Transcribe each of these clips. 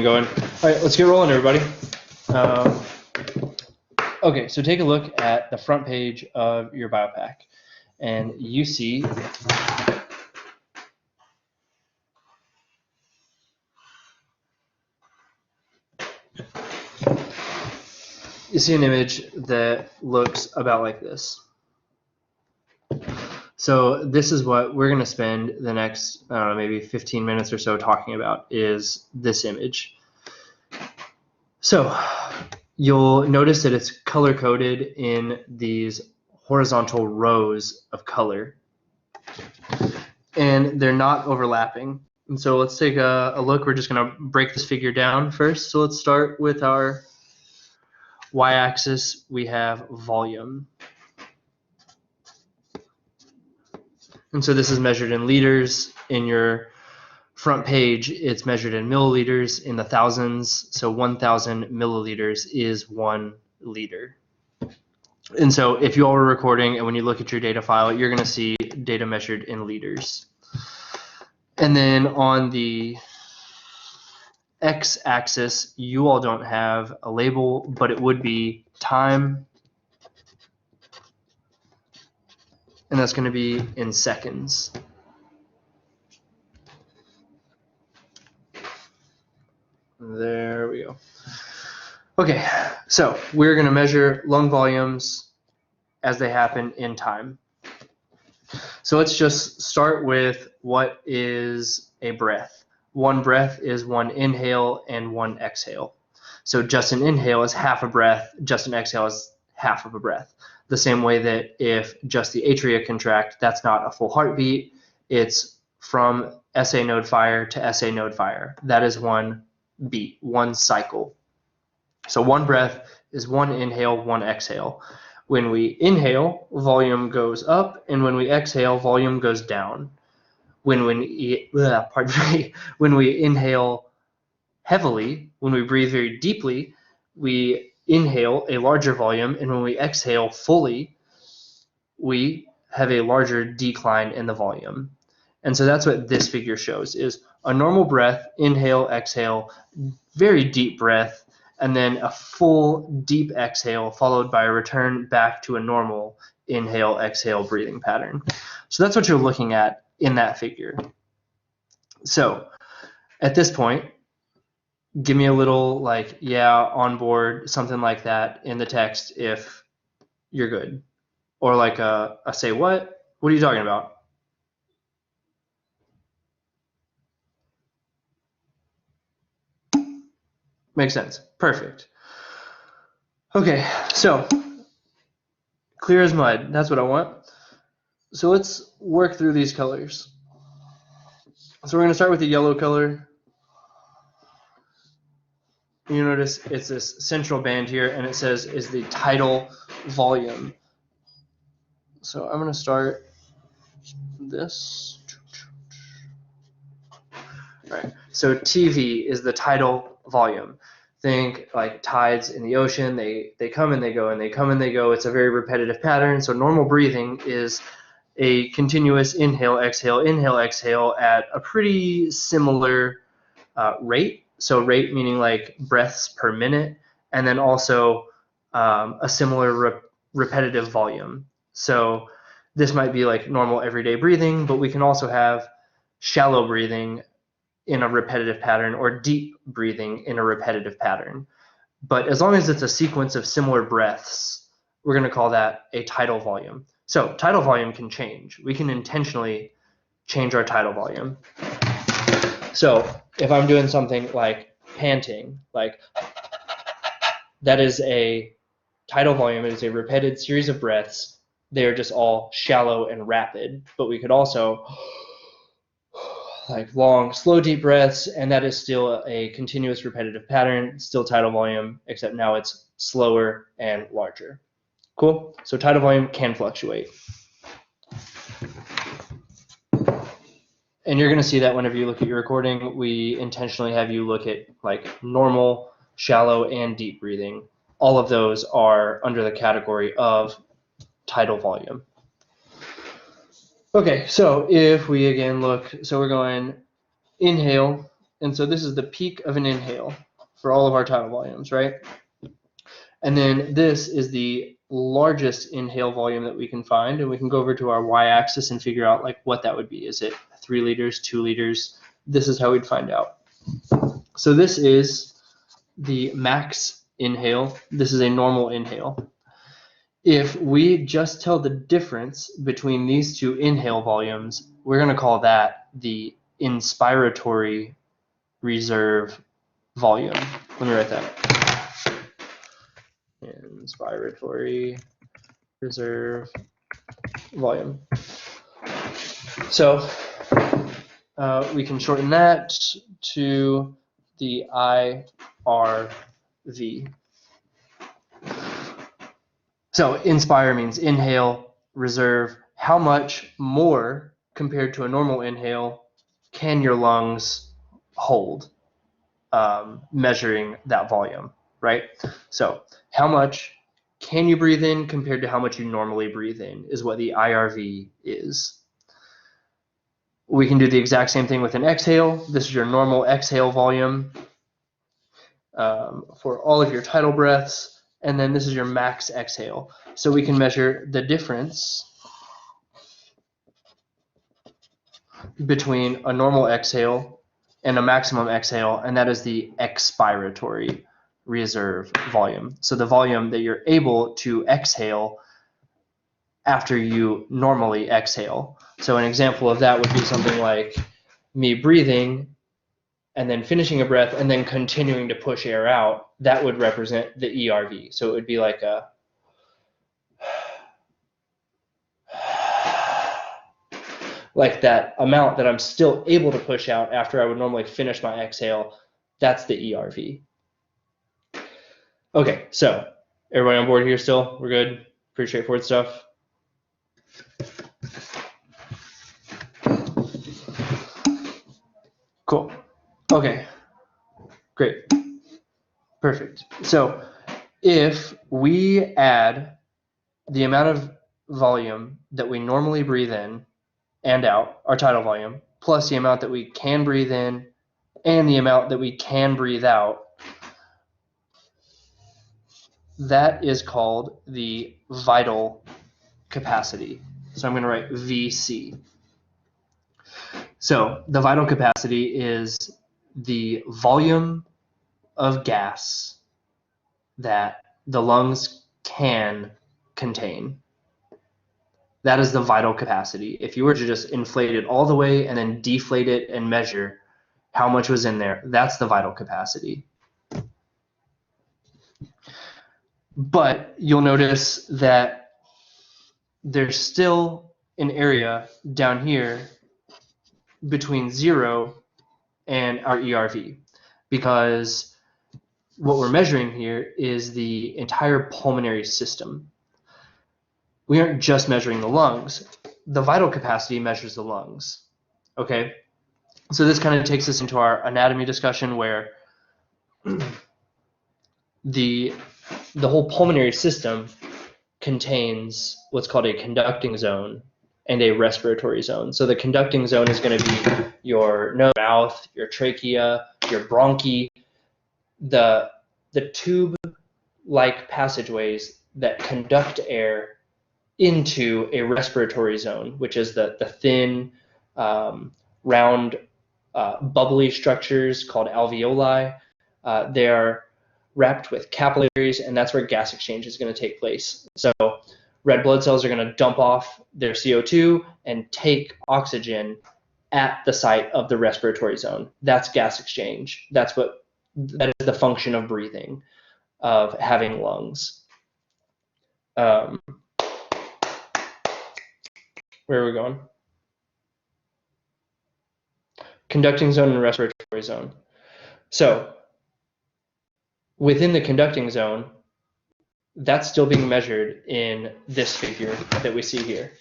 Going. All right, let's get rolling, everybody. Okay, so take a look at the front page of your biopac, and you see an image that looks about like this. So this is what we're going to spend the next, I don't know, maybe 15 minutes or so talking about, is this image. So you'll notice that it's color-coded in these horizontal rows of color, and they're not overlapping. And so let's take a look. We're just going to break this figure down first. So let's start with our y-axis. We have volume. And so this is measured in liters. In your front page, it's measured in milliliters, in the thousands. So 1,000 milliliters is 1 liter. And so if you all were recording and when you look at your data file, you're going to see data measured in liters. And then on the x-axis, you all don't have a label, but it would be time. And that's going to be in seconds. There we go. Okay, so we're going to measure lung volumes as they happen in time. So let's just start with what is a breath. One breath is one inhale and one exhale. So just an inhale is half a breath, just an exhale is half of a breath. The same way that if just the atria contract, that's not a full heartbeat. It's from SA node fire to SA node fire. That is one beat, one cycle. So one breath is one inhale, one exhale. When we inhale, volume goes up, and when we exhale, volume goes down. When we inhale heavily, when we breathe very deeply, we inhale a larger volume, and when we exhale fully, we have a larger decline in the volume. And so that's what this figure shows, is a normal breath, inhale, exhale, very deep breath, and then a full deep exhale followed by a return back to a normal inhale, exhale breathing pattern. So that's what you're looking at in that figure. So at this point, give me a little like, yeah, on board, something like that in the text if you're good. Or like a say what? What are you talking about? Makes sense. Perfect. Okay, so clear as mud. That's what I want. So let's work through these colors. So we're going to start with the yellow color. You notice it's this central band here, and it says is the tidal volume. So I'm going to start this. All right. So TV is the tidal volume. Think like tides in the ocean. They come and they go, and they come and they go. It's a very repetitive pattern. So normal breathing is a continuous inhale, exhale at a pretty similar rate. So rate meaning like breaths per minute, and then also a similar repetitive volume. So this might be like normal everyday breathing, but we can also have shallow breathing in a repetitive pattern or deep breathing in a repetitive pattern. But as long as it's a sequence of similar breaths, we're going to call that a tidal volume. So tidal volume can change. We can intentionally change our tidal volume. So if I'm doing something like panting, like that is a tidal volume. It is a repeated series of breaths. They are just all shallow and rapid. But we could also like long, slow, deep breaths, and that is still a continuous repetitive pattern, still tidal volume, except now it's slower and larger. Cool? So tidal volume can fluctuate. And you're going to see that whenever you look at your recording, we intentionally have you look at like normal, shallow, and deep breathing. All of those are under the category of tidal volume. Okay, so if we again look, so we're going inhale, And so this is the peak of an inhale for all of our tidal volumes, right? And then this is the largest inhale volume that we can find, and we can go over to our y-axis and figure out like what that would be. Is it 3 liters, 2 liters? This is how we'd find out. So this is the max inhale. This is a normal inhale. If we just tell the difference between these two inhale volumes, we're going to call that the inspiratory reserve volume. Let me write that. Inspiratory reserve volume. So we can shorten that to the IRV. So inspire means inhale, reserve. How much more compared to a normal inhale can your lungs hold, measuring that volume, right? So how much can you breathe in compared to how much you normally breathe in is what the IRV is. We can do the exact same thing with an exhale. This is your normal exhale volume for all of your tidal breaths, and then this is your max exhale. So we can measure the difference between a normal exhale and a maximum exhale, and that is the expiratory reserve volume. So the volume that you're able to exhale after you normally exhale. So an example of that would be something like me breathing and then finishing a breath and then continuing to push air out. That would represent the ERV. So it would be like a like that amount that I'm still able to push out after I would normally finish my exhale. That's the ERV. Okay, so everybody on board here still? We're good? Pretty straightforward stuff. Cool. Okay, great. Perfect. So if we add the amount of volume that we normally breathe in and out, our tidal volume, plus the amount that we can breathe in and the amount that we can breathe out, that is called the vital capacity. So I'm going to write VC. So the vital capacity is the volume of gas that the lungs can contain. That is the vital capacity. If you were to just inflate it all the way and then deflate it and measure how much was in there, that's the vital capacity. But you'll notice that there's still an area down here between 0 and our ERV, because what we're measuring here is the entire pulmonary system. We aren't just measuring the lungs. The vital capacity measures the lungs. Okay, so this kind of takes us into our anatomy discussion, where the whole pulmonary system contains what's called a conducting zone and a respiratory zone. So the conducting zone is going to be your nose, mouth, your trachea, your bronchi, the tube-like passageways that conduct air into a respiratory zone, which is the thin, round, bubbly structures called alveoli. They are wrapped with capillaries, and that's where gas exchange is going to take place. So red blood cells are going to dump off their CO2 and take oxygen at the site of the respiratory zone. That's gas exchange. That is the function of breathing, of having lungs. Where are we going? Conducting zone and respiratory zone. So within the conducting zone, that's still being measured in this figure that we see here.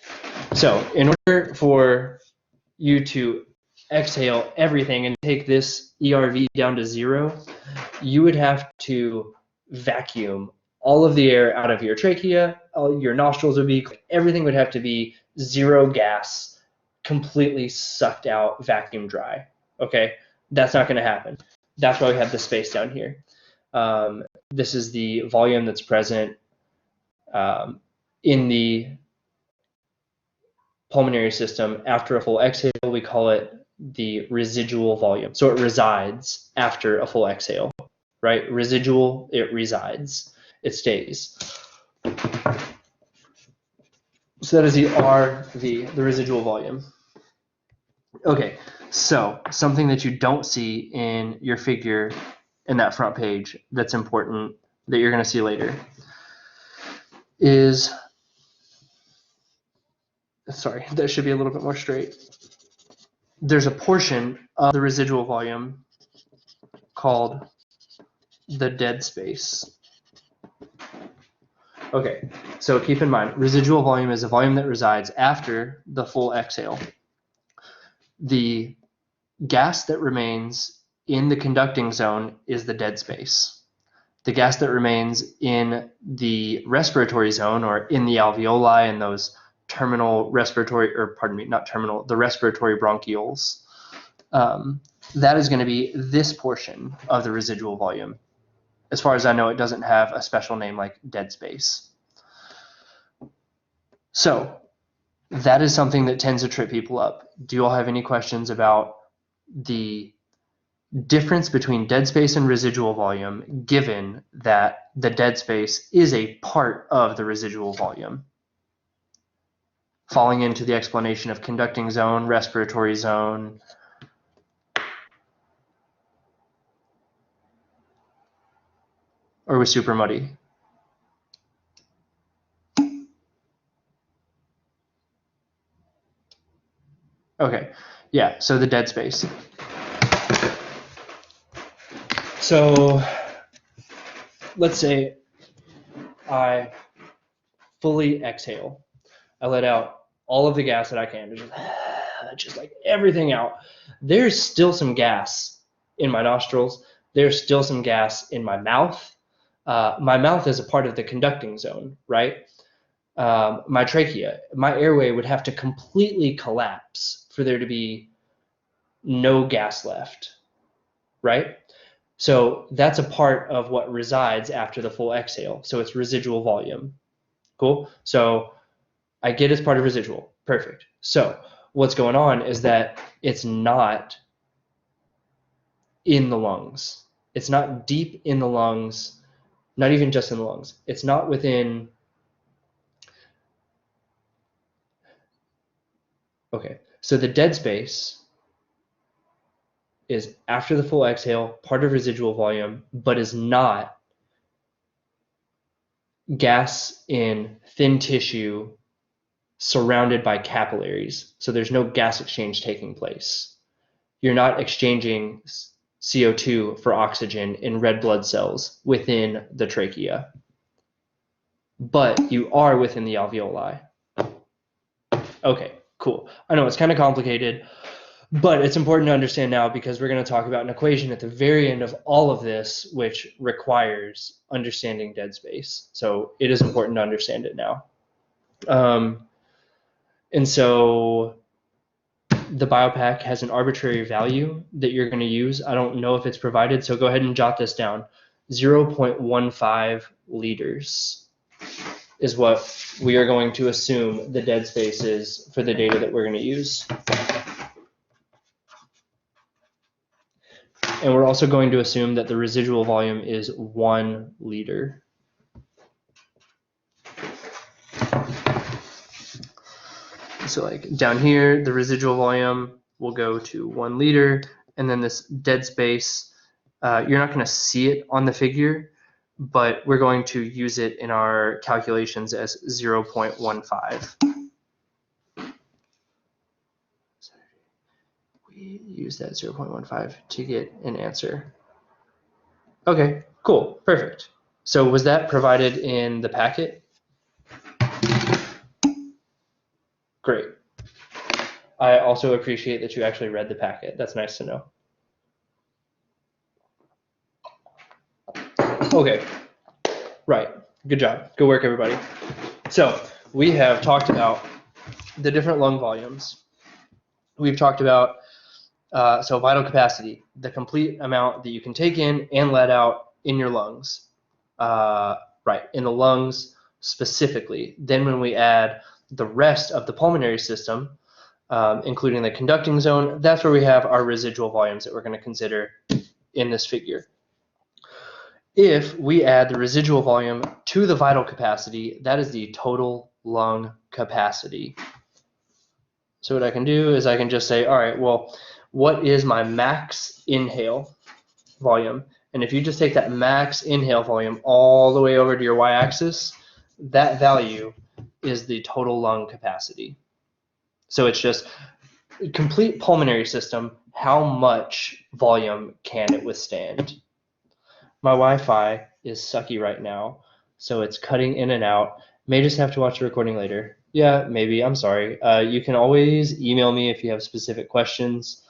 So in order for you to exhale everything and take this ERV down to 0, you would have to vacuum all of the air out of your trachea, all your nostrils would be, everything would have to be 0 gas, completely sucked out, vacuum dry. Okay, That's not going to happen. That's why we have the space down here. This is the volume that's present in the pulmonary system after a full exhale. We call it the residual volume. So it resides after a full exhale, right? Residual, it resides, it stays. So that is the RV, the residual volume. Okay, so something that you don't see in your figure in that front page that's important that you're going to see later is, sorry, that should be a little bit more straight. There's a portion of the residual volume called the dead space. Okay, so keep in mind, residual volume is a volume that resides after the full exhale. The gas that remains in the conducting zone is the dead space. The gas that remains in the respiratory zone or in the alveoli and those terminal respiratory, or pardon me, not terminal, the respiratory bronchioles, that is going to be this portion of the residual volume. As far as I know, it doesn't have a special name like dead space. So that is something that tends to trip people up. Do you all have any questions about the difference between dead space and residual volume, given that the dead space is a part of the residual volume? Falling into the explanation of conducting zone, respiratory zone. Or was super muddy? Okay, yeah, so the dead space. So let's say I fully exhale. I let out all of the gas that I can, just like everything out. There's still some gas in my nostrils. There's still some gas in my mouth. My mouth is a part of the conducting zone, right? My trachea, my airway would have to completely collapse for there to be no gas left, right? So that's a part of what resides after the full exhale. So it's residual volume. Cool. So I get it's part of residual. Perfect. So what's going on is that it's not in the lungs. It's not deep in the lungs, not even just in the lungs. It's not within. Okay. So the dead space is after the full exhale, part of residual volume, but is not gas in thin tissue surrounded by capillaries. So there's no gas exchange taking place. You're not exchanging CO2 for oxygen in red blood cells within the trachea, but you are within the alveoli. Okay, cool. I know it's kind of complicated, but it's important to understand now because we're going to talk about an equation at the very end of all of this, which requires understanding dead space. So it is important to understand it now. And so the biopac has an arbitrary value that you're going to use. I don't know if it's provided, so go ahead and jot this down. 0.15 liters is what we are going to assume the dead space is for the data that we're going to use. And we're also going to assume that the residual volume is 1 liter. So like down here, the residual volume will go to 1 liter, and then this dead space, you're not going to see it on the figure, but we're going to use it in our calculations as 0.15. We use that 0.15 to get an answer. Okay, cool, perfect. So was that provided in the packet? Great. I also appreciate that you actually read the packet. That's nice to know. Okay, right, good job. Good work, everybody. So we have talked about the different lung volumes. We've talked about So vital capacity, the complete amount that you can take in and let out in your lungs. Right, in the lungs specifically. Then when we add the rest of the pulmonary system, including the conducting zone, that's where we have our residual volumes that we're going to consider in this figure. If we add the residual volume to the vital capacity, that is the total lung capacity. So what I can do is I can just say, all right, well, what is my max inhale volume? And if you just take that max inhale volume all the way over to your y-axis, that value is the total lung capacity. So it's just complete pulmonary system, how much volume can it withstand? My Wi-Fi is sucky right now, so it's cutting in and out. May just have to watch the recording later. Yeah, maybe. I'm sorry. You can always email me if you have specific questions.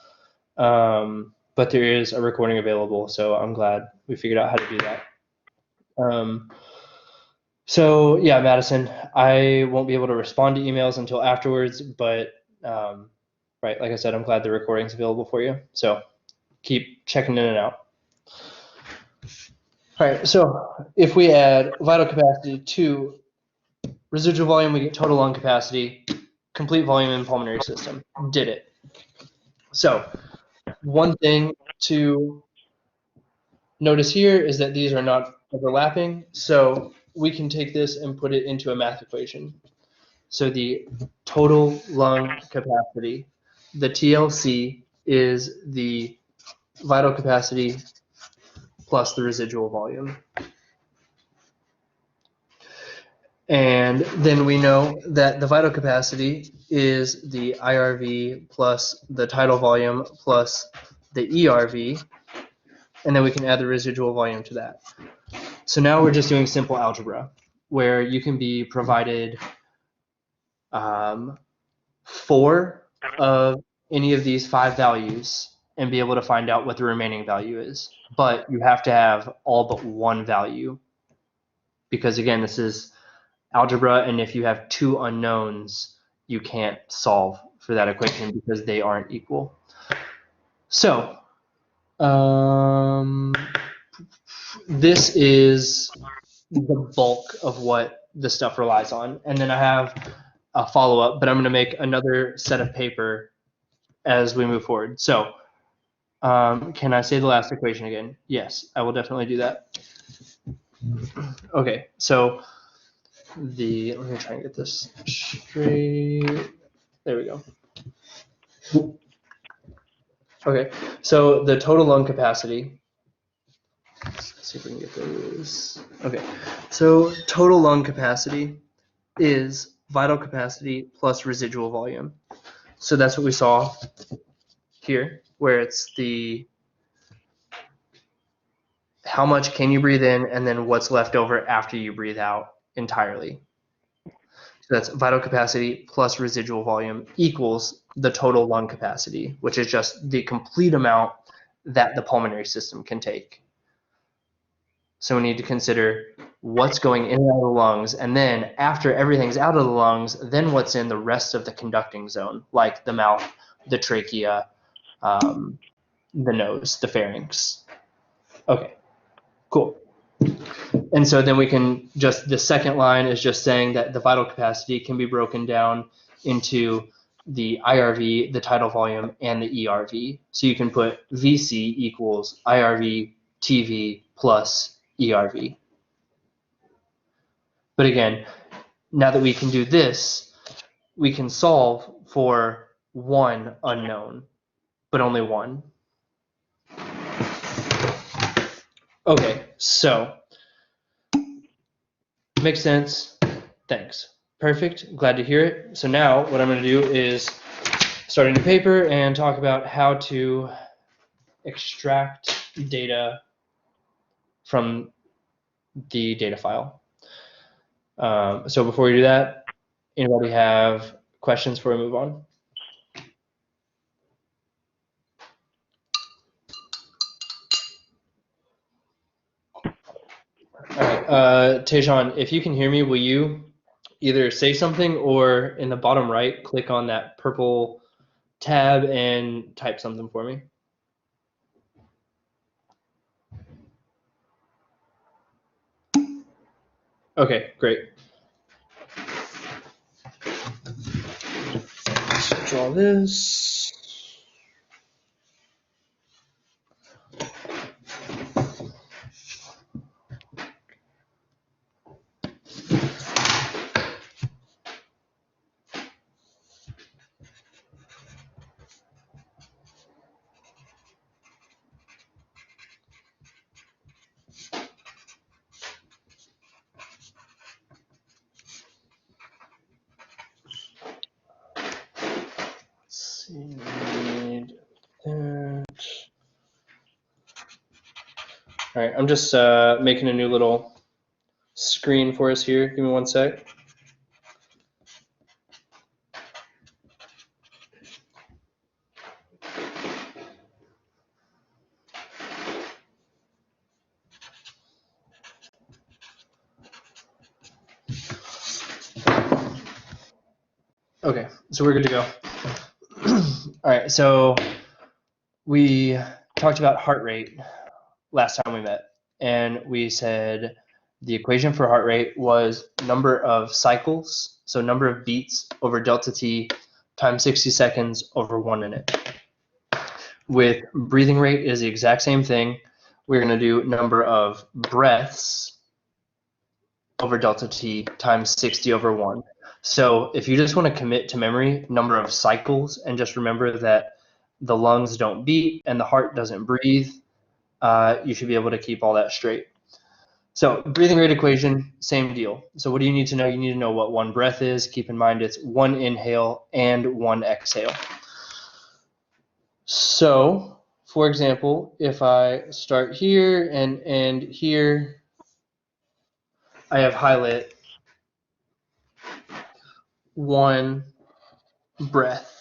But there is a recording available, so I'm glad we figured out how to do that. So yeah, Madison, I won't be able to respond to emails until afterwards, but right, like I said, I'm glad the recording's available for you. So keep checking in and out. All right, so if we add vital capacity to residual volume, we get total lung capacity, complete volume in pulmonary system. Did it. So one thing to notice here is that these are not overlapping, so we can take this and put it into a math equation. So the total lung capacity, the TLC, is the vital capacity plus the residual volume. And then we know that the vital capacity is the IRV plus the tidal volume plus the ERV, and then we can add the residual volume to that. So now we're just doing simple algebra, where you can be provided 4 of any of these 5 values and be able to find out what the remaining value is. But you have to have all but one value, because again, this is algebra, and if you have 2 unknowns, you can't solve for that equation because they aren't equal. So this is the bulk of what the stuff relies on. And then I have a follow-up, but I'm going to make another set of paper as we move forward. So can I say the last equation again? Yes, I will definitely do that. Okay, so let me try and get this straight. There we go. Okay, so the total lung capacity, let's see if we can get this. Okay, so total lung capacity is vital capacity plus residual volume. So that's what we saw here, where it's the how much can you breathe in and then what's left over after you breathe out entirely. So that's vital capacity plus residual volume equals the total lung capacity, which is just the complete amount that the pulmonary system can take. So we need to consider what's going in and out of the lungs, and then after everything's out of the lungs, then what's in the rest of the conducting zone, like the mouth, the trachea, the nose, the pharynx. Okay, cool. And so then we can just, the second line is just saying that the vital capacity can be broken down into the IRV, the tidal volume, and the ERV. So you can put VC equals IRV TV plus ERV. But again, now that we can do this, we can solve for one unknown, but only one. Okay, so makes sense. Thanks. Perfect. Glad to hear it. So now what I'm going to do is start a new paper and talk about how to extract data from the data file. So before we do that, anybody have questions before we move on? All right, Tejan, if you can hear me, will you either say something or in the bottom right, click on that purple tab and type something for me. Okay, great. So draw this. Need that. All right, I'm just making a new little screen for us here. Give me one sec. Okay, so we're good to go. All right, so we talked about heart rate last time we met, and we said the equation for heart rate was number of cycles, so number of beats over delta t times 60 seconds over 1 minute. With breathing rate is the exact same thing. We're going to do number of breaths over delta t times 60 over 1. So if you just want to commit to memory number of cycles and just remember that the lungs don't beat and the heart doesn't breathe, you should be able to keep all that straight. So breathing rate equation, same deal. So what do you need to know? You need to know what one breath is. Keep in mind it's one inhale and one exhale. So for example, if I start here and end here, I have highlight one breath.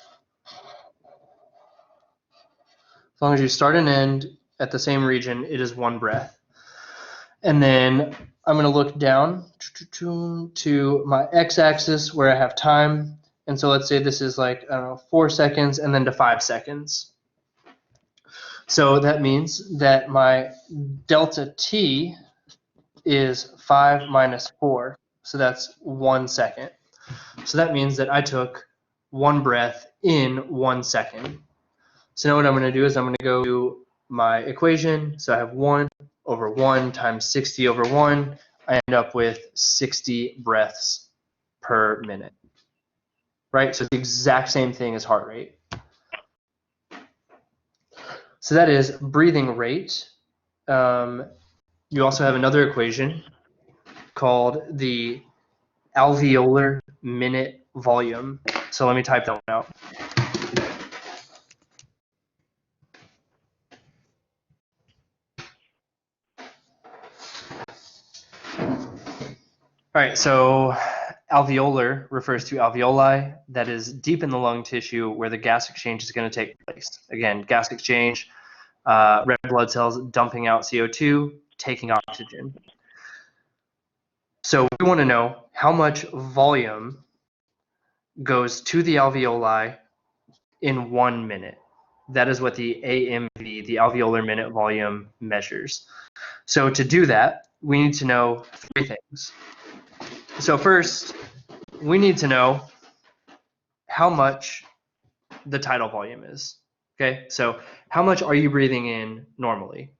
As long as you start and end at the same region, it is one breath. And then I'm going to look down to my x-axis where I have time. And so let's say this is like, I don't know, 4 seconds and then to 5 seconds. So that means that my delta t is 5 minus 4. So that's 1 second. So that means that I took one breath in 1 second. So now what I'm going to do is I'm going to go to my equation. So I have 1 over 1 times 60 over 1. I end up with 60 breaths per minute. Right? So it's the exact same thing as heart rate. So that is breathing rate. You also have another equation called the alveolar minute volume. So let me type that one out. All right, so alveolar refers to alveoli, that is deep in the lung tissue where the gas exchange is going to take place. Again, gas exchange, red blood cells dumping out CO2, taking oxygen. So we want to know how much volume goes to the alveoli in 1 minute. That is what the AMV, the alveolar minute volume, measures. So to do that, we need to know 3 things. So first, we need to know how much the tidal volume is. Okay, so how much are you breathing in normally?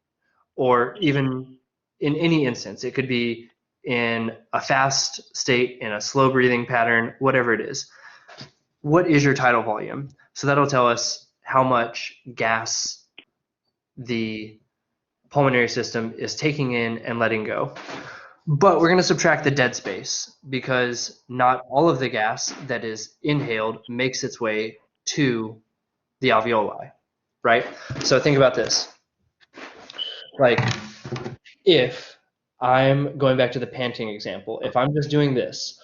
Or even in any instance, it could be in a fast state, in a slow breathing pattern, whatever it is. What is your tidal volume? So that'll tell us how much gas the pulmonary system is taking in and letting go. But we're going to subtract the dead space because not all of the gas that is inhaled makes its way to the alveoli, right? So think about this. Like if I'm going back to the panting example, if I'm just doing this,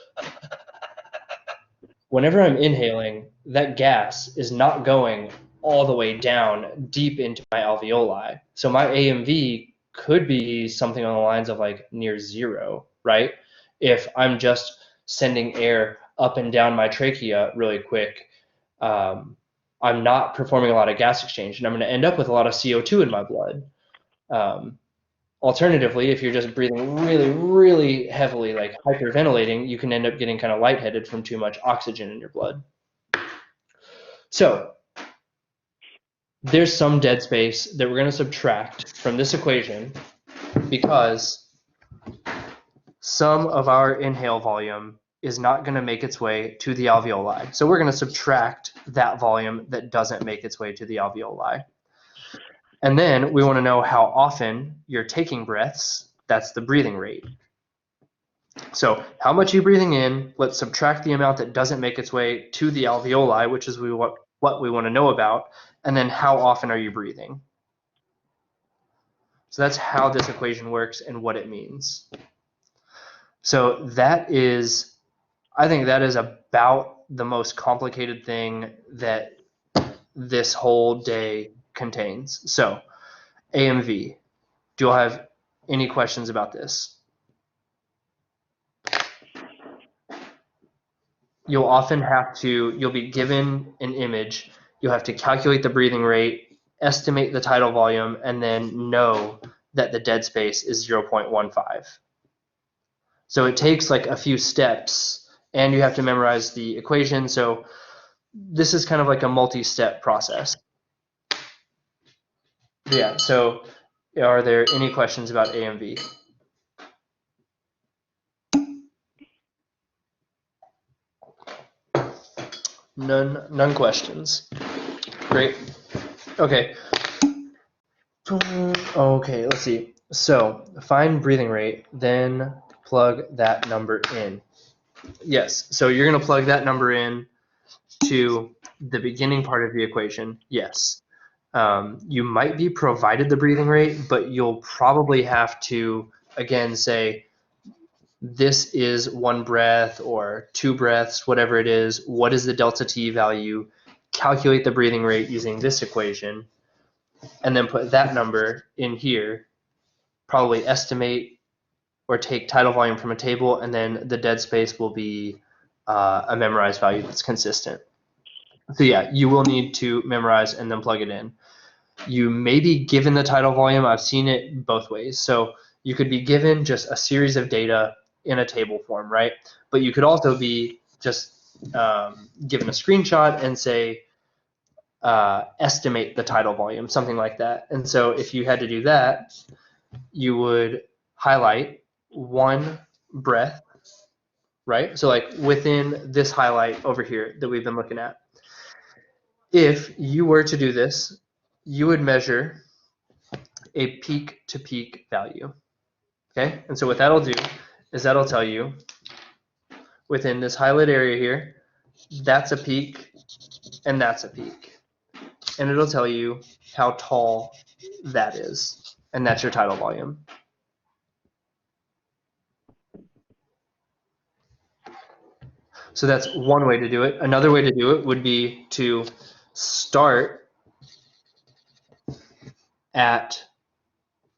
whenever I'm inhaling, that gas is not going all the way down deep into my alveoli. So my AMV could be something on the lines of like near 0, right? If I'm just sending air up and down my trachea really quick, I'm not performing a lot of gas exchange, and I'm going to end up with a lot of CO2 in my blood. Alternatively, if you're just breathing really, really heavily, like hyperventilating, you can end up getting kind of lightheaded from too much oxygen in your blood. So there's some dead space that we're going to subtract from this equation because some of our inhale volume is not going to make its way to the alveoli. So we're going to subtract that volume that doesn't make its way to the alveoli. And then we want to know how often you're taking breaths. That's the breathing rate. So how much are you breathing in? Let's subtract the amount that doesn't make its way to the alveoli, which is what we want to know about. And then how often are you breathing? So that's how this equation works and what it means. So that is, I think that is about the most complicated thing that this whole day contains. So AMV, do you all have any questions about this? You'll often have to, you'll be given an image, you'll have to calculate the breathing rate, estimate the tidal volume, and then know that the dead space is 0.15. So it takes like a few steps, and you have to memorize the equation. So this is kind of like a multi-step process. Yeah, so are there any questions about AMV? None questions. Great. Okay. Okay, let's see. So find breathing rate, then plug that number in. Yes, so you're going to plug that number in to the beginning part of the equation. Yes. You might be provided the breathing rate, but you'll probably have to, again, say, this is 1 breath or 2 breaths, whatever it is. What is the delta T value? Calculate the breathing rate using this equation, and then put that number in here. Probably estimate or take tidal volume from a table, and then the dead space will be a memorized value that's consistent. So yeah, you will need to memorize and then plug it in. You may be given the tidal volume. I've seen it both ways. So you could be given just a series of data in a table form, right? But you could also be just given a screenshot and say, estimate the tidal volume, something like that. And so if you had to do that, you would highlight 1 breath, right? So like within this highlight over here that we've been looking at. If you were to do this, you would measure a peak to peak value. Okay, and so what that'll do is that'll tell you within this highlight area here, that's a peak and that's a peak. And it'll tell you how tall that is. And that's your tidal volume. So that's one way to do it. Another way to do it would be to start at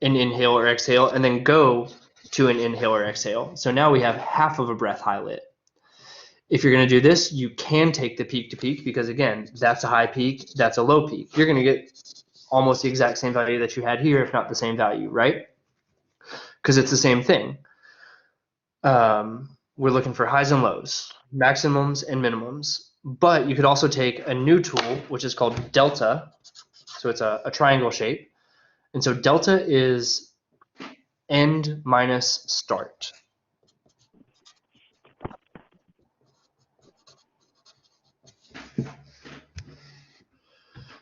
an inhale or exhale and then go to an inhale or exhale. So now we have half of a breath highlight. If you're going to do this, you can take the peak to peak because, again, that's a high peak, that's a low peak. You're going to get almost the exact same value that you had here, if not the same value, right? Because it's the same thing. We're looking for highs and lows, maximums and minimums. But you could also take a new tool, which is called delta. So it's a triangle shape. And so delta is end minus start.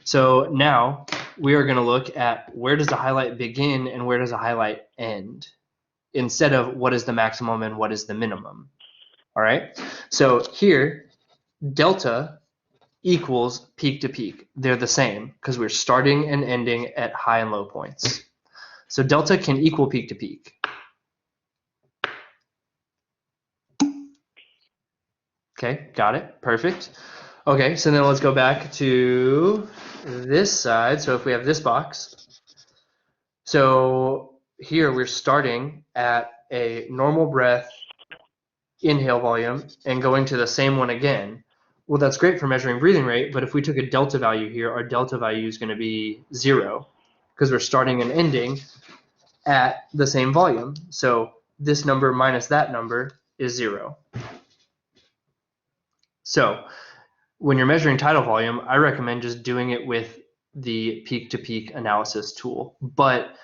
So now we are going to look at where does the highlight begin and where does the highlight end, instead of what is the maximum and what is the minimum. All right. So here, delta equals peak to peak. They're the same because we're starting and ending at high and low points. So delta can equal peak to peak. Okay, got it. Perfect. Okay, so then let's go back to this side. So if we have this box, so here we're starting at a normal breath inhale volume and going to the same one again. Well, that's great for measuring breathing rate, but if we took a delta value here, our delta value is going to be 0 because we're starting and ending at the same volume. So this number minus that number is 0. So when you're measuring tidal volume, I recommend just doing it with the peak-to-peak analysis tool. But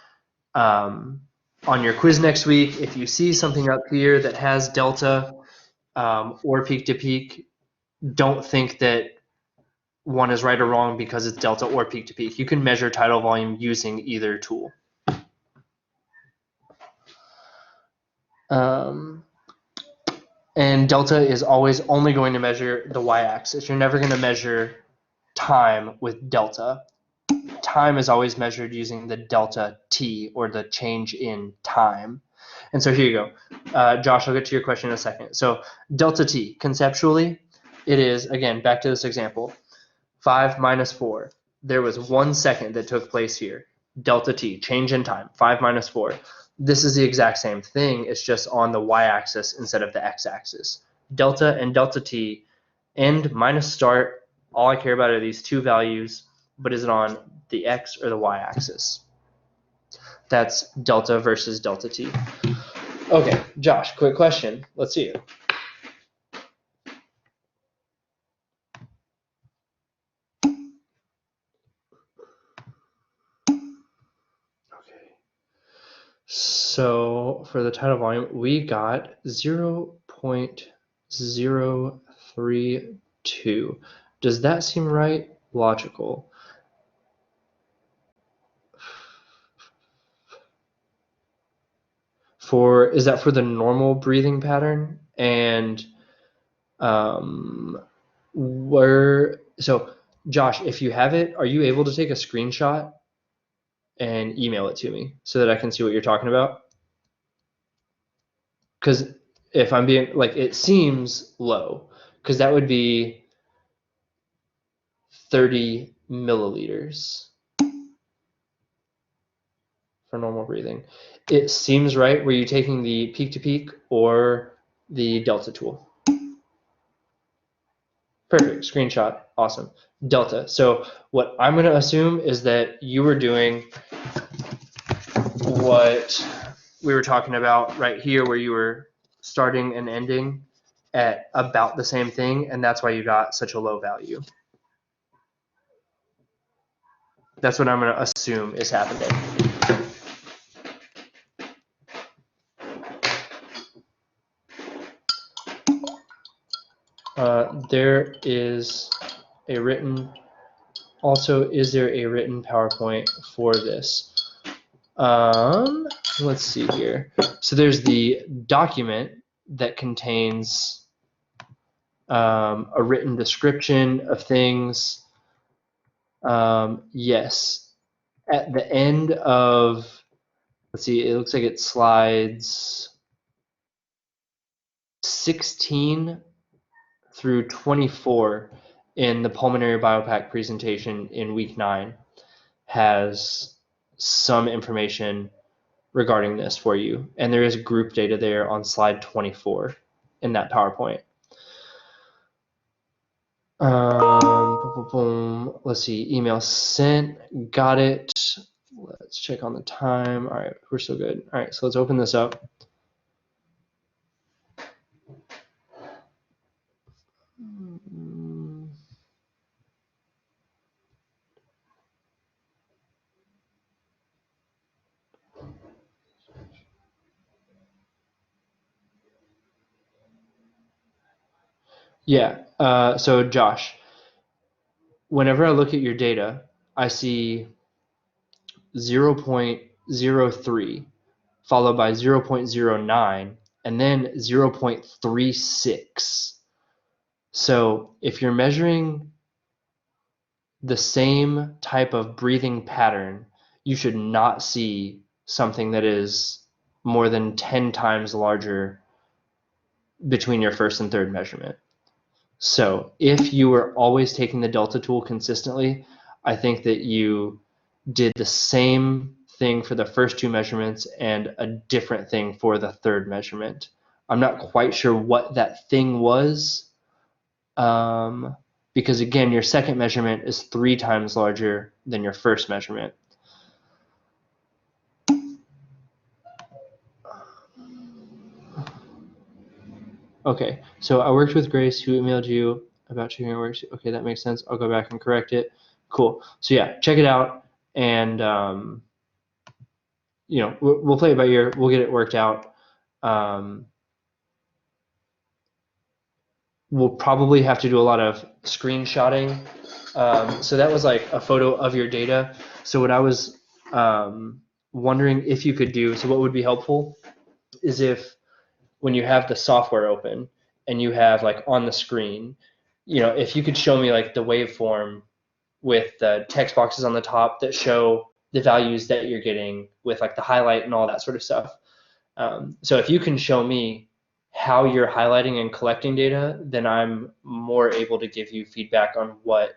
on your quiz next week, if you see something up here that has delta or peak-to-peak, don't think that one is right or wrong because it's delta or peak-to-peak. You can measure tidal volume using either tool. And delta is always only going to measure the y-axis. You're never going to measure time with delta. Time is always measured using the delta t, or the change in time. And so here you go. Josh, I'll get to your question in a second. So delta t, conceptually, it is, again, back to this example, 5 minus 4. There was 1 second that took place here. Delta t, change in time, 5 minus 4. This is the exact same thing. It's just on the y-axis instead of the x-axis. Delta and delta t, end minus start, all I care about are these two values, but is it on the x or the y-axis? That's delta versus delta t. Okay, Josh, quick question. Let's see it. Okay. So for the tidal volume, we got 0.032. Does that seem right? Logical. Is that for the normal breathing pattern? And so Josh, if you have it, are you able to take a screenshot and email it to me so that I can see what you're talking about? Because if I'm being like, it seems low, because that would be 30 milliliters for normal breathing. It seems right. Were you taking the peak to peak or the delta tool? Perfect. Screenshot. Awesome. Delta. So what I'm going to assume is that you were doing what we were talking about right here, where you were starting and ending at about the same thing, and that's why you got such a low value. That's what I'm going to assume is happening. There is a written, also, is there a written PowerPoint for this? Let's see here. So there's the document that contains a written description of things. Yes. At the end of, let's see, it looks like it's slides 16 through 24 in the pulmonary biopac presentation in week 9 has some information regarding this for you. And there is group data there on slide 24 in that PowerPoint. Let's see, email sent, got it. Let's check on the time. All right, we're still good. All right, so let's open this up. Yeah, so Josh, whenever I look at your data, I see 0.03 followed by 0.09 and then 0.36. So if you're measuring the same type of breathing pattern, you should not see something that is more than 10 times larger between your first and third measurement. So if you were always taking the delta tool consistently, I think that you did the same thing for the first two measurements and a different thing for the third measurement. I'm not quite sure what that thing was, because again, your second measurement is 3 times larger than your first measurement. Okay, so I worked with Grace, who emailed you about checking your works. Okay, that makes sense. I'll go back and correct it. Cool. So yeah, check it out, and you know, we'll play it by ear. We'll get it worked out. We'll probably have to do a lot of screenshotting. So that was like a photo of your data. So what I was wondering if you could do, so what would be helpful is if when you have the software open and you have like on the screen, you know, if you could show me like the waveform with the text boxes on the top that show the values that you're getting with like the highlight and all that sort of stuff. So if you can show me how you're highlighting and collecting data, then I'm more able to give you feedback on what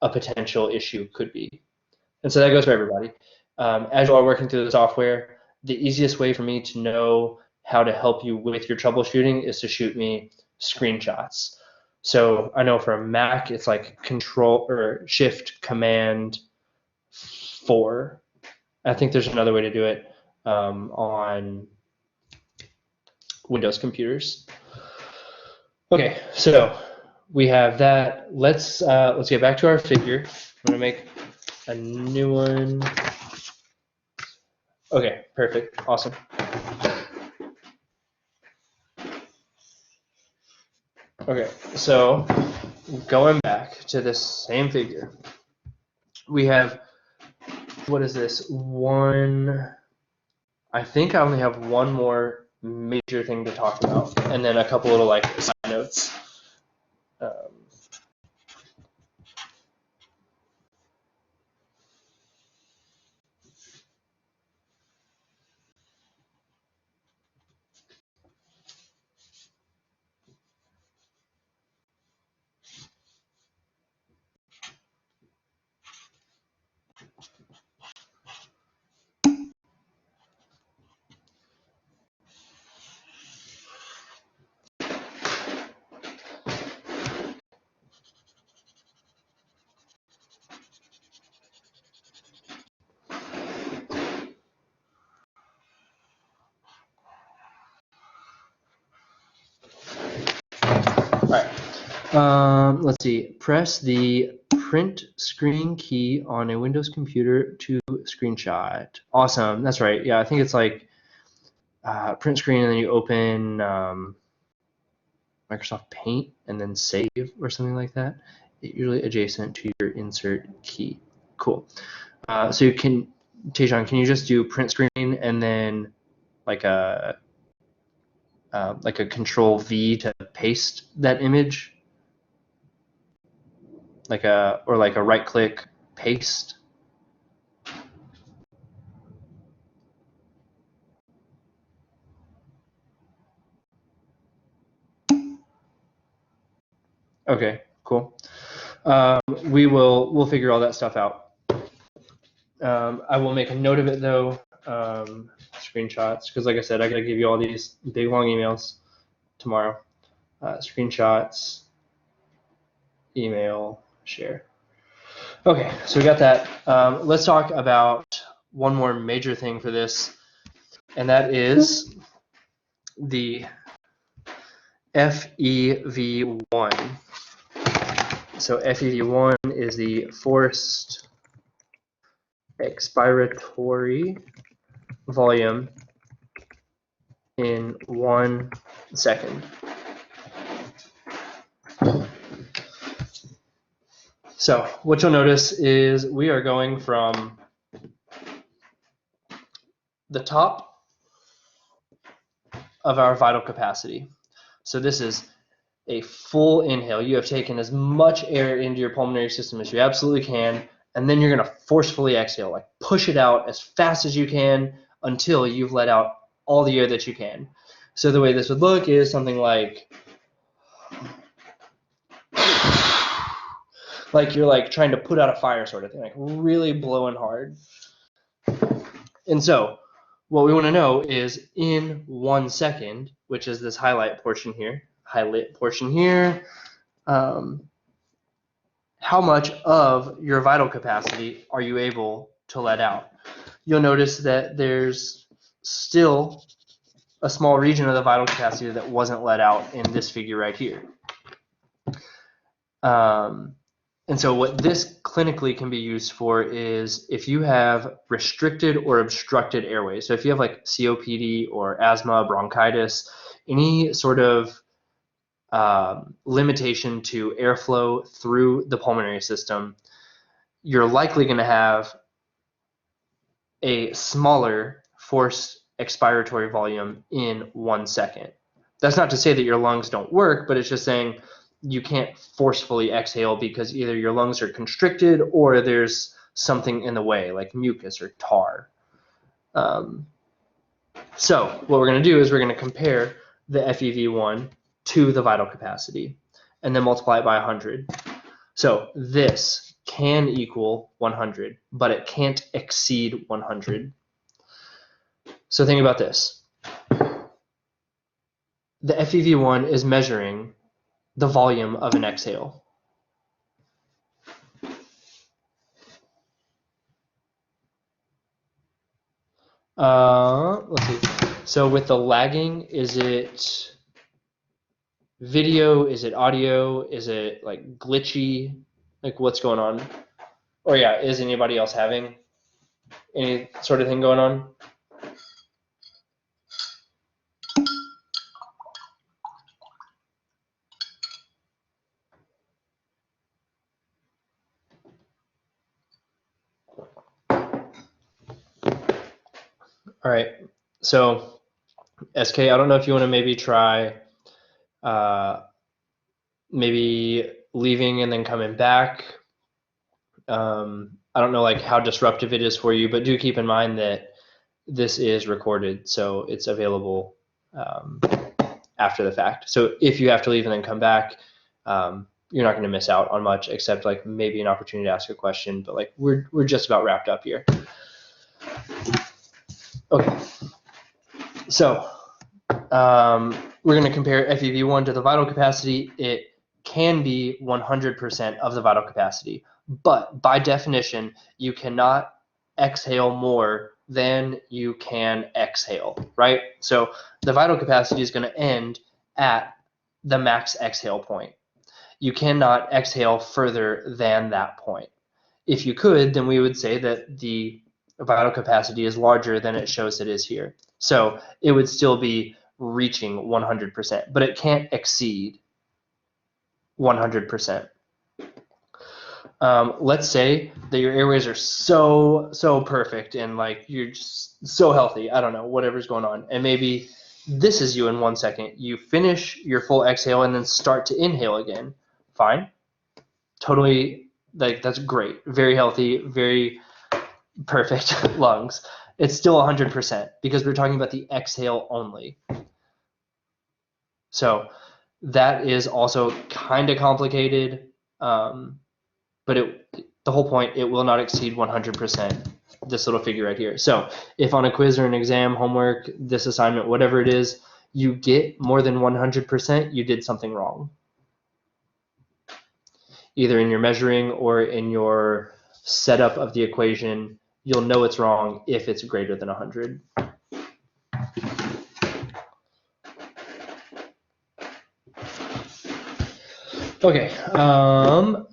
a potential issue could be. And so that goes for everybody. As you are working through the software, the easiest way for me to know how to help you with your troubleshooting is to shoot me screenshots. So I know for a Mac, it's like Control or Shift Command 4. I think there's another way to do it on Windows computers. Okay, so we have that. Let's get back to our figure. I'm gonna make a new one. Okay, perfect, awesome. Okay, so going back to this same figure, we have, what is this? I think I only have one more major thing to talk about, and then a couple little like side notes. All right. Let's see. Press the print screen key on a Windows computer to screenshot. Awesome. That's right. Yeah, I think it's like print screen, and then you open Microsoft Paint and then save or something like that. Usually adjacent to your insert key. Cool. So you can, Tejon, can you just do print screen and then like a Control V to paste that image, or like a right click paste. Okay, cool. We'll figure all that stuff out. I will make a note of it though. Screenshots, because like I said, I gotta give you all these big long emails tomorrow. Screenshots, email, share. Okay, so we got that. Let's talk about one more major thing for this, and that is the FEV1. So FEV1 is the forced expiratory volume in 1 second. So what you'll notice is we are going from the top of our vital capacity. So this is a full inhale. You have taken as much air into your pulmonary system as you absolutely can, and then you're going to forcefully exhale, like push it out as fast as you can until you've let out all the air that you can. So the way this would look is something like you're like trying to put out a fire sort of thing, like really blowing hard. And so what we want to know is in 1 second, which is this highlight portion here, how much of your vital capacity are you able to let out? You'll notice that there's still a small region of the vital capacity that wasn't let out in this figure right here. And so what this clinically can be used for is if you have restricted or obstructed airways. So if you have like COPD or asthma, bronchitis, any sort of limitation to airflow through the pulmonary system, you're likely going to have a smaller forced expiratory volume in 1 second. That's not to say that your lungs don't work, but it's just saying you can't forcefully exhale because either your lungs are constricted or there's something in the way, like mucus or tar. So what we're going to do is we're going to compare the FEV1 to the vital capacity and then multiply it by 100. So this can equal 100, but it can't exceed 100. So think about this. The FEV1 is measuring the volume of an exhale. Let's see. So with the lagging, is it video? Is it audio? Is it like glitchy? Like what's going on? Or yeah, is anybody else having any sort of thing going on? All right. So SK, I don't know if you want to maybe try maybe leaving and then coming back. I don't know like how disruptive it is for you, but do keep in mind that this is recorded, so it's available after the fact. So if you have to leave and then come back, you're not going to miss out on much except like maybe an opportunity to ask a question, but like we're just about wrapped up here. Okay. So we're going to compare FEV1 to the vital capacity. It can be 100% of the vital capacity, but by definition, you cannot exhale more than you can exhale, right? So the vital capacity is going to end at the max exhale point. You cannot exhale further than that point. If you could, then we would say that the vital capacity is larger than it shows it is here. So it would still be reaching 100%, but it can't exceed 100%. Let's say that your airways are so perfect and like you're just so healthy. I don't know, whatever's going on. And maybe this is you in 1 second. You finish your full exhale and then start to inhale again. Fine. Totally, like that's great. Very healthy, very perfect lungs. It's still 100% because we're talking about the exhale only. So that is also kind of complicated, but the whole point, it will not exceed 100%, this little figure right here. So if on a quiz or an exam, homework, this assignment, whatever it is, you get more than 100%, you did something wrong. Either in your measuring or in your setup of the equation, you'll know it's wrong if it's greater than 100. Okay,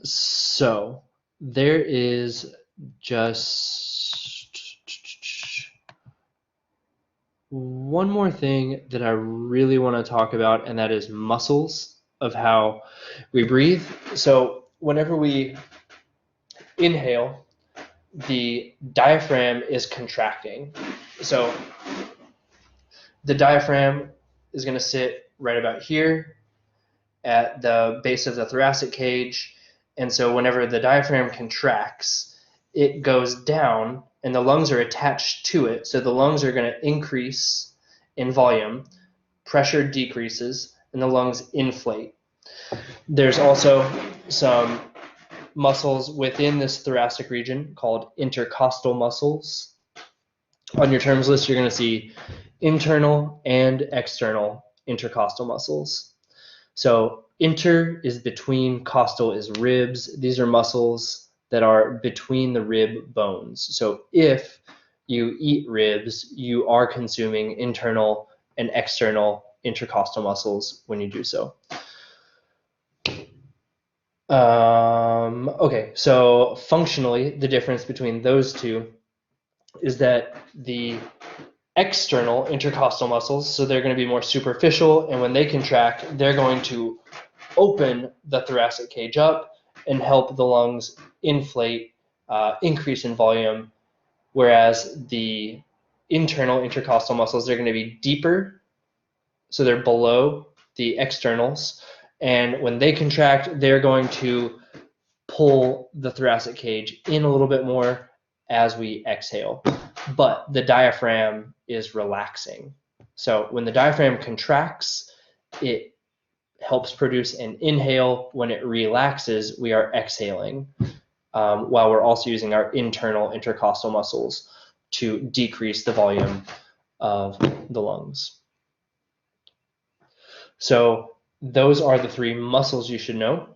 so there is just one more thing that I really want to talk about, and that is muscles of how we breathe. So whenever we inhale, the diaphragm is contracting. So the diaphragm is going to sit right about here at the base of the thoracic cage. And so whenever the diaphragm contracts, it goes down and the lungs are attached to it. So the lungs are going to increase in volume, pressure decreases, and the lungs inflate. There's also some muscles within this thoracic region called intercostal muscles. On your terms list, you're going to see internal and external intercostal muscles. So inter is between, costal is ribs. These are muscles that are between the rib bones. So if you eat ribs, you are consuming internal and external intercostal muscles when you do so. Okay, so functionally, the difference between those two is that the external intercostal muscles, so they're going to be more superficial, and when they contract, they're going to open the thoracic cage up and help the lungs inflate, increase in volume, whereas the internal intercostal muscles, they're going to be deeper, so they're below the externals, and when they contract, they're going to pull the thoracic cage in a little bit more as we exhale. But the diaphragm is relaxing. So when the diaphragm contracts, it helps produce an inhale. When it relaxes, we are exhaling, while we're also using our internal intercostal muscles to decrease the volume of the lungs. So those are the three muscles you should know.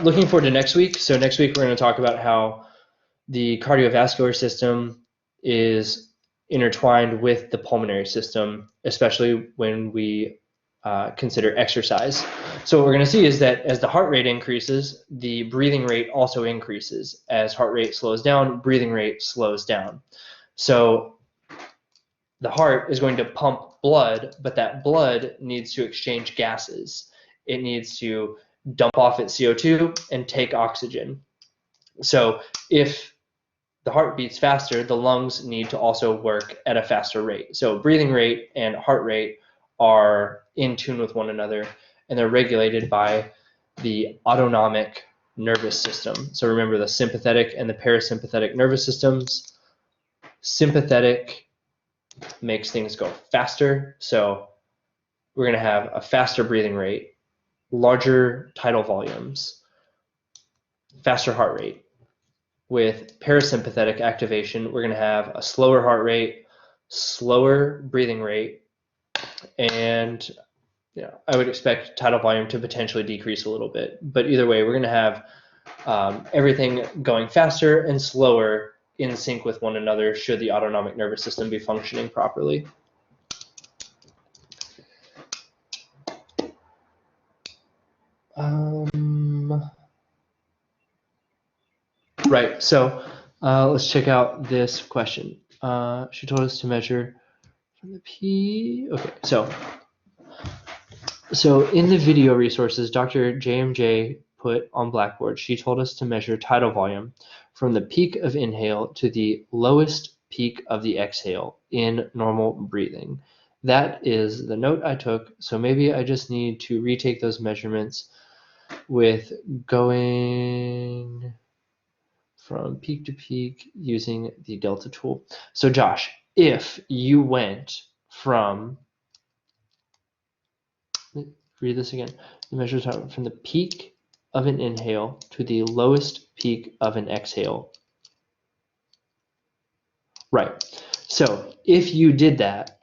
Looking forward to next week. So next week we're going to talk about how the cardiovascular system is intertwined with the pulmonary system, especially when we consider exercise. So what we're going to see is that as the heart rate increases, the breathing rate also increases. As heart rate slows down, breathing rate slows down. So the heart is going to pump blood, but that blood needs to exchange gases. It needs to dump off its CO2 and take oxygen. So if the heart beats faster, the lungs need to also work at a faster rate. So breathing rate and heart rate are in tune with one another, and they're regulated by the autonomic nervous system. So remember the sympathetic and the parasympathetic nervous systems. Sympathetic makes things go faster. So we're going to have a faster breathing rate, larger tidal volumes, faster heart rate. With parasympathetic activation, we're going to have a slower heart rate, slower breathing rate, and I would expect tidal volume to potentially decrease a little bit. But either way, we're going to have everything going faster and slower in sync with one another should the autonomic nervous system be functioning properly. Right, so let's check out this question. She told us to measure from the P. Okay, so in the video resources, Dr. JMJ put on Blackboard, she told us to measure tidal volume from the peak of inhale to the lowest peak of the exhale in normal breathing. That is the note I took, so maybe I just need to retake those measurements with going from peak to peak using the delta tool. So Josh, if you went from, read this again, the measures from the peak of an inhale to the lowest peak of an exhale. Right. So if you did that,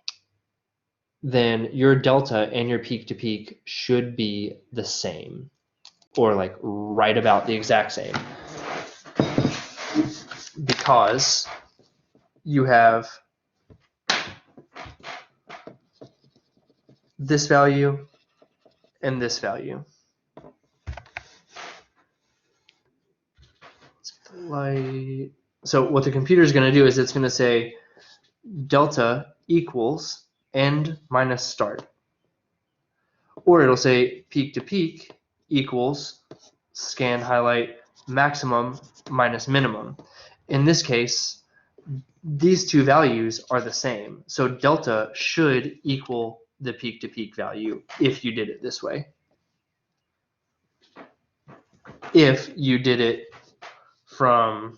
then your delta and your peak to peak should be the same, or like right about the exact same, because you have this value and this value. So what the computer is going to do is it's going to say delta equals end minus start. Or it'll say peak to peak equals scan highlight maximum minus minimum. In this case, these two values are the same. So delta should equal the peak to peak value if you did it this way. If you did it from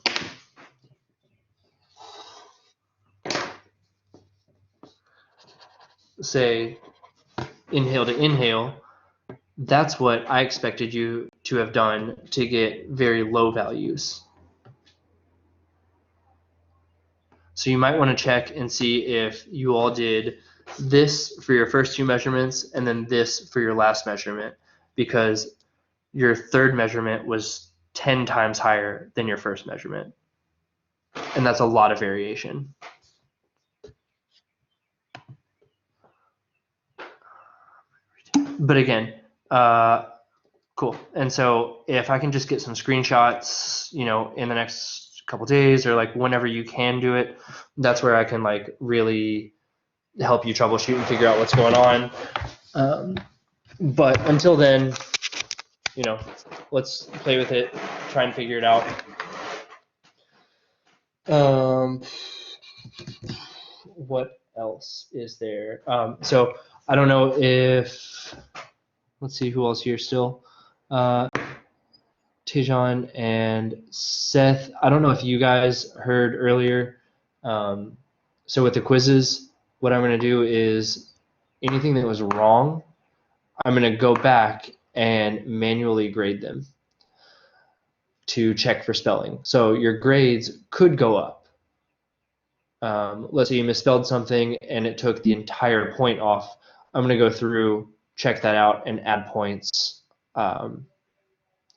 say inhale to inhale, that's what I expected you to have done to get very low values. So you might want to check and see if you all did this for your first 2 measurements and then this for your last measurement, because your third measurement was 10 times higher than your first measurement. And that's a lot of variation. But again, cool. And so if I can just get some screenshots, in the next couple days or like whenever you can do it, that's where I can like really help you troubleshoot and figure out what's going on. But until then, let's play with it, try and figure it out. What else is there? So I don't know if, let's see who else here still. Tejan and Seth. I don't know if you guys heard earlier. So with the quizzes, what I'm going to do is anything that was wrong, I'm going to go back and manually grade them to check for spelling. So your grades could go up. Let's say you misspelled something and it took the entire point off. I'm going to go through, check that out, and add points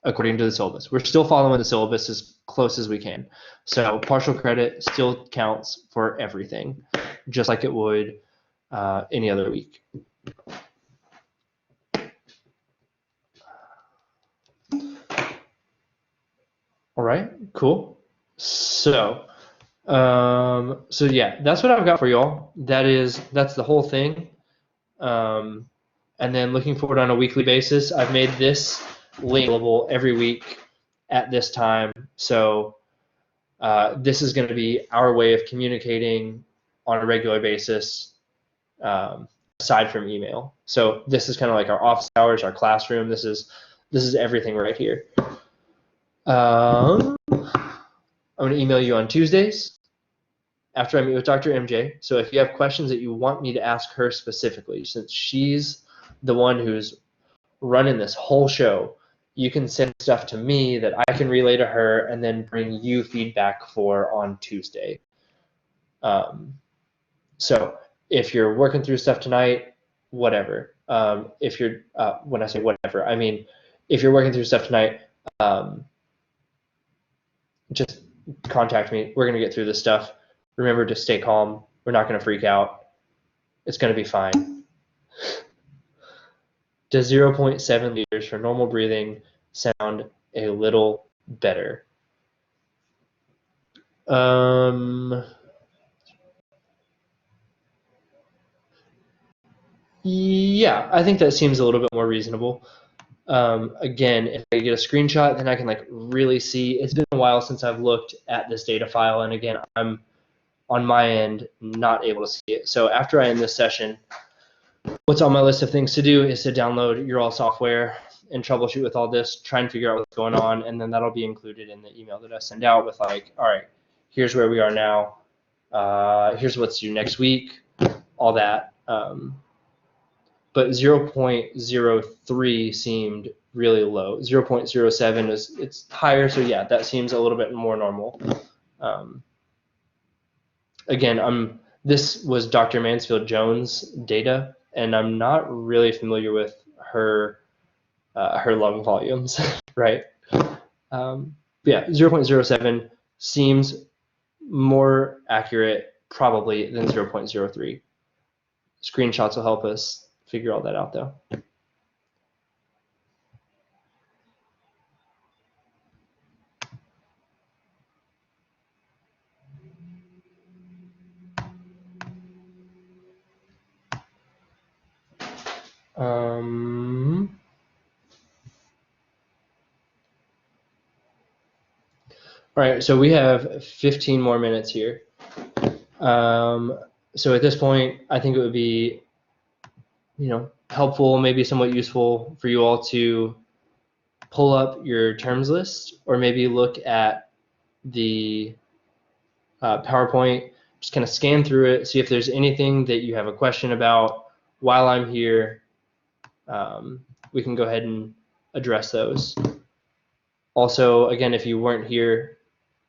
according to the syllabus. We're still following the syllabus as close as we can. So partial credit still counts for everything, just like it would any other week. All right, cool. So yeah, that's what I've got for y'all. That's the whole thing. And then looking forward on a weekly basis, I've made this link available every week at this time. So this is going to be our way of communicating on a regular basis, aside from email. So this is kind of like our office hours, our classroom. This is everything right here. I'm going to email you on Tuesdays after I meet with Dr. MJ. So if you have questions that you want me to ask her specifically, since she's the one who's running this whole show, you can send stuff to me that I can relay to her and then bring you feedback for on Tuesday. So if you're working through stuff tonight, whatever. If you're, when I say whatever, I mean, if you're working through stuff tonight, just contact me. We're going to get through this stuff. Remember to stay calm. We're not going to freak out. It's going to be fine. Does 0.7 liters for normal breathing sound a little better? Yeah, I think that seems a little bit more reasonable. Again, if I get a screenshot, then I can like really see. It's been a while since I've looked at this data file, and again, I'm on my end not able to see it. So after I end this session, what's on my list of things to do is to download your all software and troubleshoot with all this, try and figure out what's going on, and then that'll be included in the email that I send out with like, all right, here's where we are now, here's what's due next week, all that. But 0.03 seemed really low. 0.07 it's higher, so yeah, that seems a little bit more normal. Again, this was Dr. Mansfield Jones' data, and I'm not really familiar with her lung volumes, right? Yeah, 0.07 seems more accurate probably than 0.03. Screenshots will help us figure all that out though. All right, so we have 15 more minutes here. So at this point, I think it would be, helpful, maybe somewhat useful for you all to pull up your terms list, or maybe look at the PowerPoint, just kind of scan through it, see if there's anything that you have a question about while I'm here. We can go ahead and address those. Also, again, if you weren't here,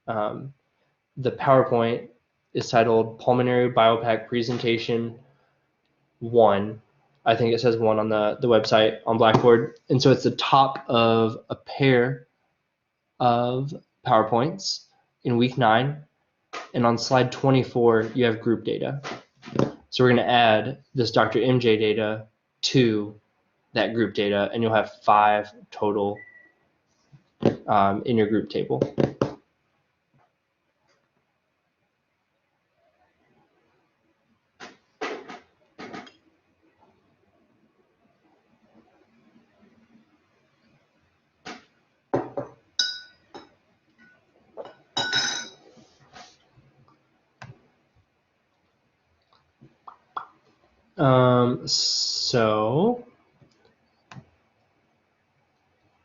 the PowerPoint is titled Pulmonary Biopac Presentation 1. I think it says 1 on the website on Blackboard. And so it's the top of a pair of PowerPoints in week 9. And on slide 24, you have group data. So we're going to add this Dr. MJ data to that group data, and you'll have 5 total in your group table.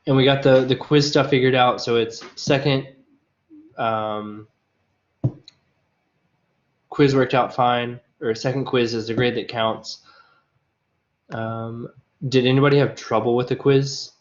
And we got the quiz stuff figured out. So it's second quiz worked out fine, or second quiz is the grade that counts. Did anybody have trouble with the quiz?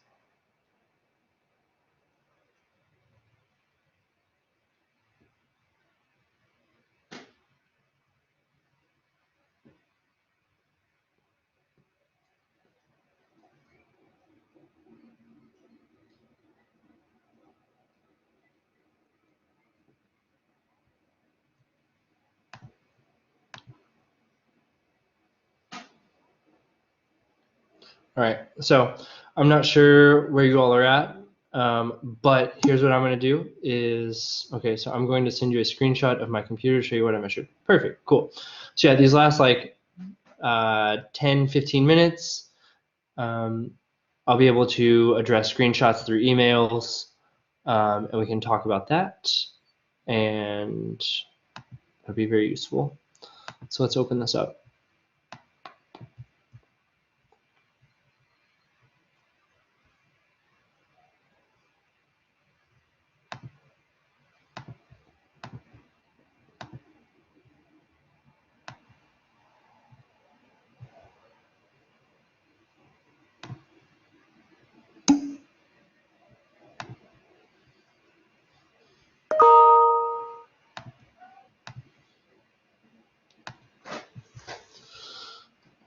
All right, so I'm not sure where you all are at, but here's what I'm going to do is, okay, so I'm going to send you a screenshot of my computer to show you what I measured. Perfect, cool. So yeah, these last like 10, 15 minutes, I'll be able to address screenshots through emails, and we can talk about that, and that'll be very useful. So let's open this up.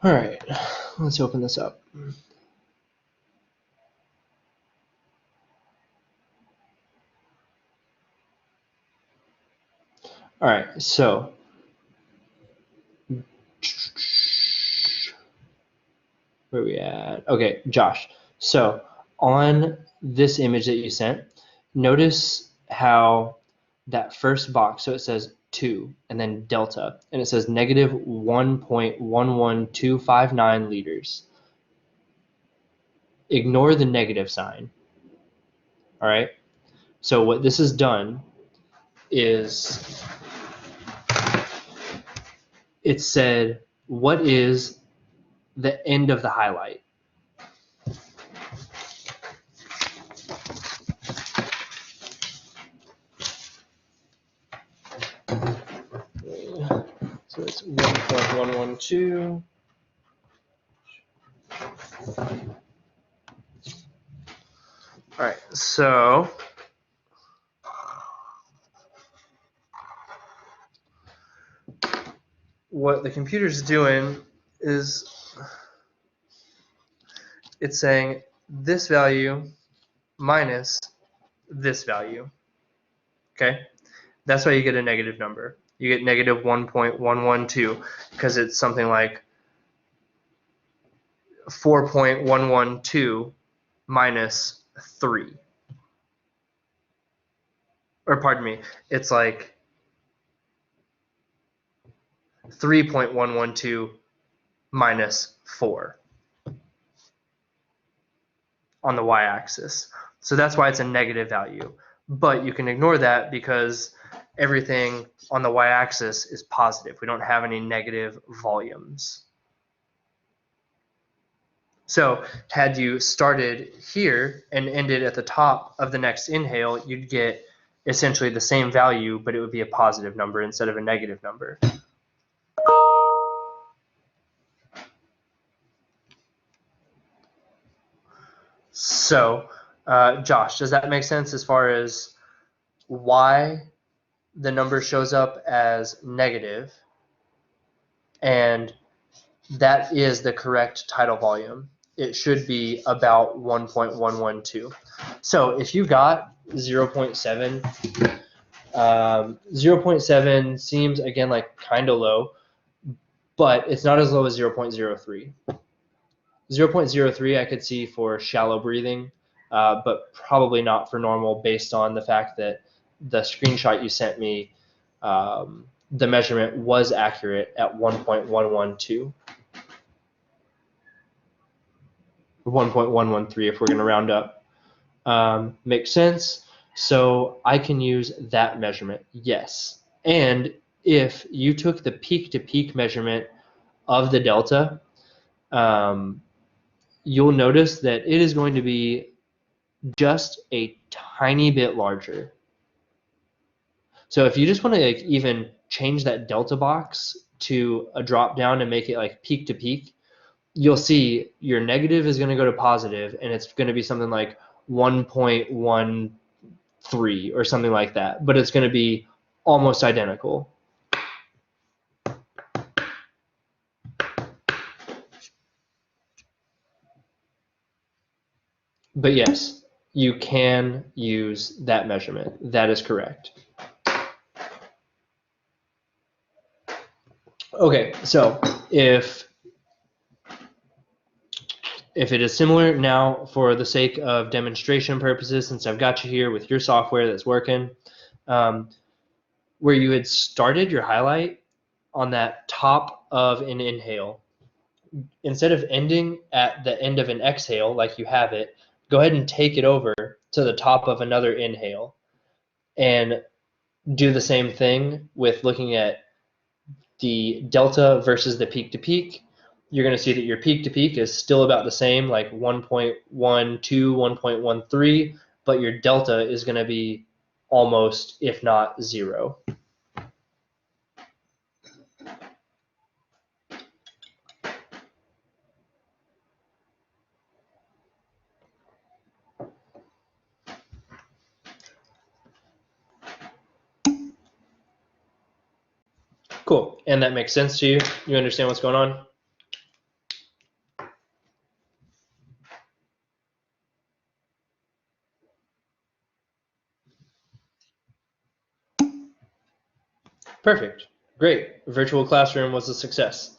All right, let's open this up. All right, so where are we at? Okay, Josh. So on this image that you sent, notice how that first box, so it says 2 and then delta, and it says negative 1.11259 liters. Ignore the negative sign. All right. So what this has done is it said, what is the end of the highlight? So it's 1.112. All right, so what the computer's doing is it's saying this value minus this value. Okay, that's why you get a negative number. You get negative 1.112 because it's something like 4.112 minus 3. Or pardon me, it's like 3.112 minus 4 on the y-axis. So that's why it's a negative value. But you can ignore that because everything on the y-axis is positive. We don't have any negative volumes. So had you started here and ended at the top of the next inhale, you'd get essentially the same value, but it would be a positive number instead of a negative number. So, Josh, does that make sense as far as why the number shows up as negative, and that is the correct tidal volume. It should be about 1.112. So if you got 0.7, 0.7 seems, again, like kind of low, but it's not as low as 0.03. 0.03 I could see for shallow breathing, but probably not for normal, based on the fact that the screenshot you sent me, the measurement was accurate at 1.112. 1.113 if we're going to round up. Makes sense. So I can use that measurement, yes. And if you took the peak-to-peak measurement of the delta, you'll notice that it is going to be just a tiny bit larger. So if you just want to like even change that delta box to a drop down and make it like peak to peak, you'll see your negative is going to go to positive, and it's going to be something like 1.13 or something like that, but it's going to be almost identical. But yes, you can use that measurement. That is correct. Okay, so if it is similar, now for the sake of demonstration purposes, since I've got you here with your software that's working, where you had started your highlight on that top of an inhale, instead of ending at the end of an exhale like you have it, go ahead and take it over to the top of another inhale and do the same thing with looking at the delta versus the peak to peak. You're going to see that your peak to peak is still about the same, like 1.12, 1.13, but your delta is going to be almost, if not zero. Cool. And that makes sense to you? You understand what's going on? Perfect. Great. Virtual classroom was a success.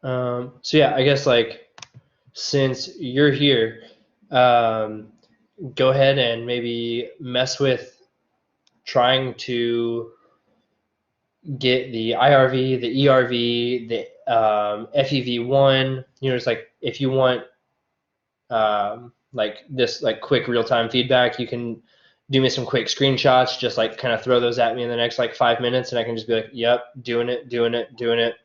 So yeah, I guess like since you're here, go ahead and maybe mess with trying to get the IRV, the ERV, the FEV1. You know, it's like if you want like this like quick real-time feedback, you can do me some quick screenshots, just like kind of throw those at me in the next like 5 minutes, and I can just be like, yep, doing it.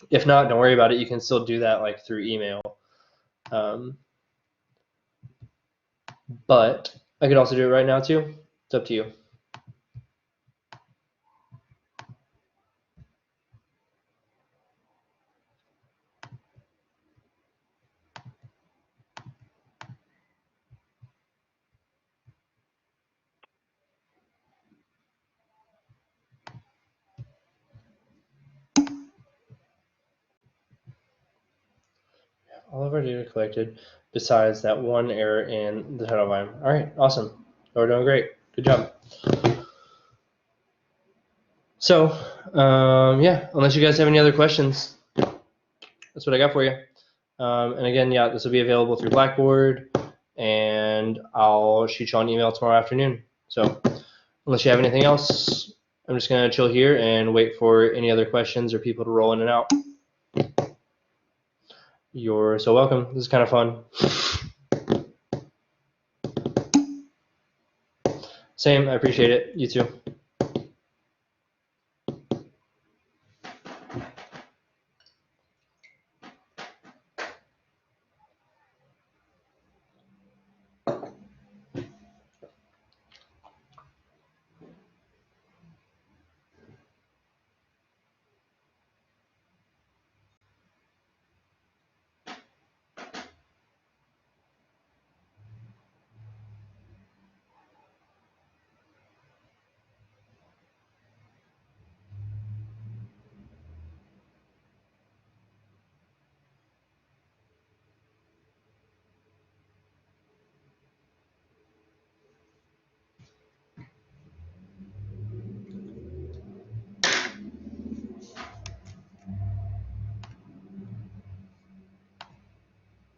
If not, don't worry about it. You can still do that like through email. But I could also do it right now too. It's up to you. All of our data collected besides that one error in the tidal volume. All right, awesome. We're doing great. Good job. So, yeah, unless you guys have any other questions, that's what I got for you. And again, yeah, this will be available through Blackboard, and I'll shoot you an email tomorrow afternoon. So, unless you have anything else, I'm just going to chill here and wait for any other questions or people to roll in and out. You're so welcome. This is kind of fun. Same, I appreciate it. You too.